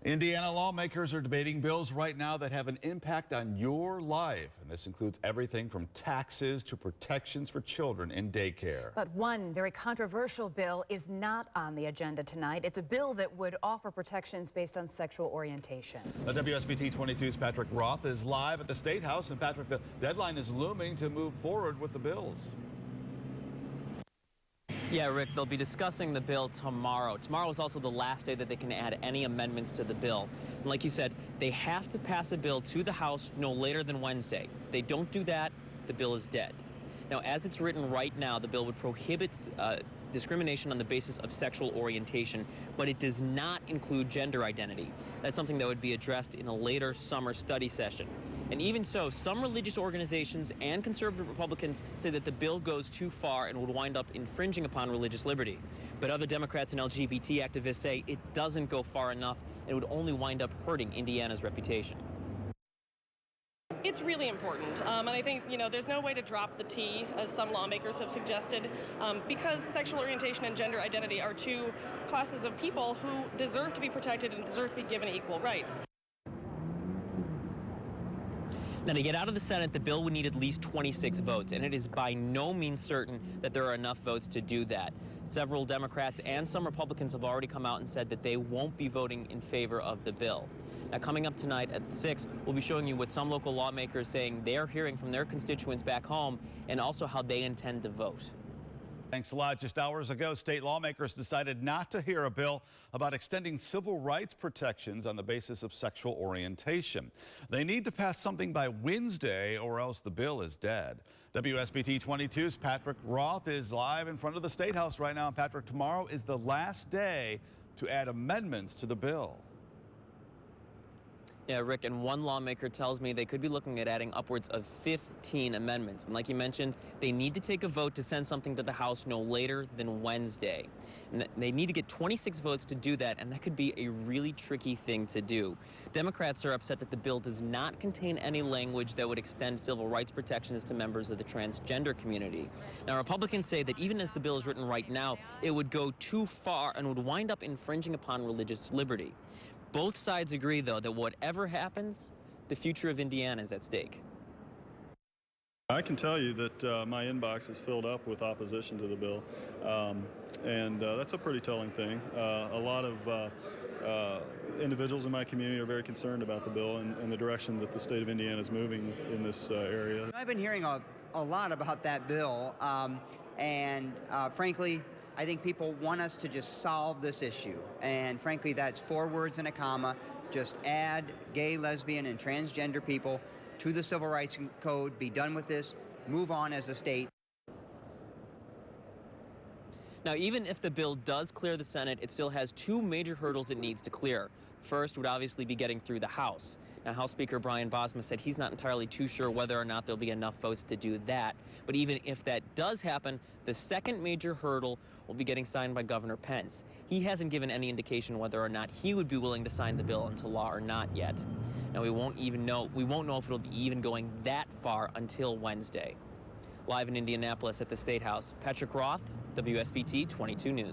Indiana lawmakers are debating bills right now that have an impact on your life. And this includes everything from taxes to protections for children in daycare. But one very controversial bill is not on the agenda tonight. It's a bill that would offer protections based on sexual orientation. WSBT 22's Patrick Roth is live at the State House. And Patrick, the deadline is looming to move forward with the bills. Yeah, Rick, they'll be discussing the bill tomorrow. Tomorrow is also the last day that they can add any amendments to the bill. And like you said, they have to pass a bill to the House no later than Wednesday. If they don't do that, the bill is dead. Now, as it's written right now, the bill would prohibit discrimination on the basis of sexual orientation, but it does not include gender identity. That's something that would be addressed in a later summer study session. And even so, some religious organizations and conservative Republicans say that the bill goes too far and would wind up infringing upon religious liberty. But other Democrats and LGBT activists say it doesn't go far enough and would only wind up hurting Indiana's reputation. It's really important, and I think, there's no way to drop the T, as some lawmakers have suggested, because sexual orientation and gender identity are two classes of people who deserve to be protected and deserve to be given equal rights. Now, to get out of the Senate, the bill would need at least 26 votes, and it is by no means certain that there are enough votes to do that. Several Democrats and some Republicans have already come out and said that they won't be voting in favor of the bill. Now, coming up tonight at 6, we'll be showing you what some local lawmakers saying they're hearing from their constituents back home and also how they intend to vote. Thanks a lot. Just hours ago, state lawmakers decided not to hear a bill about extending civil rights protections on the basis of sexual orientation. They need to pass something by Wednesday or else the bill is dead. WSBT 22's Patrick Roth is live in front of the State House right now. Patrick, tomorrow is the last day to add amendments to the bill. Yeah, Rick, and one lawmaker tells me they could be looking at adding upwards of 15 amendments. And like you mentioned, they need to take a vote to send something to the House no later than Wednesday. And they need to get 26 votes to do that, and that could be a really tricky thing to do. Democrats are upset that the bill does not contain any language that would extend civil rights protections to members of the transgender community. Now, Republicans say that even as the bill is written right now, it would go too far and would wind up infringing upon religious liberty. Both sides agree, though, that whatever happens, the future of Indiana is at stake. I can tell you that my inbox is filled up with opposition to the bill, and that's a pretty telling thing. A lot of individuals in my community are very concerned about the bill and the direction that the state of Indiana is moving in this area. I've been hearing a lot about that bill, and frankly, I think people want us to just solve this issue. And frankly, that's 4 words and a comma. Just add gay, lesbian, and transgender people to the Civil Rights Code, be done with this, move on as a state. Now, even if the bill does clear the Senate, it still has 2 major hurdles it needs to clear. First would obviously be getting through the House. Now, House Speaker Brian Bosma said he's not entirely too sure whether or not there'll be enough votes to do that. But even if that does happen, the second major hurdle will be getting signed by Governor Pence. He hasn't given any indication whether or not he would be willing to sign the bill into law or not yet. Now, we won't know if it'll be even going that far until Wednesday. Live in Indianapolis at the State House, Patrick Roth, WSBT 22 News.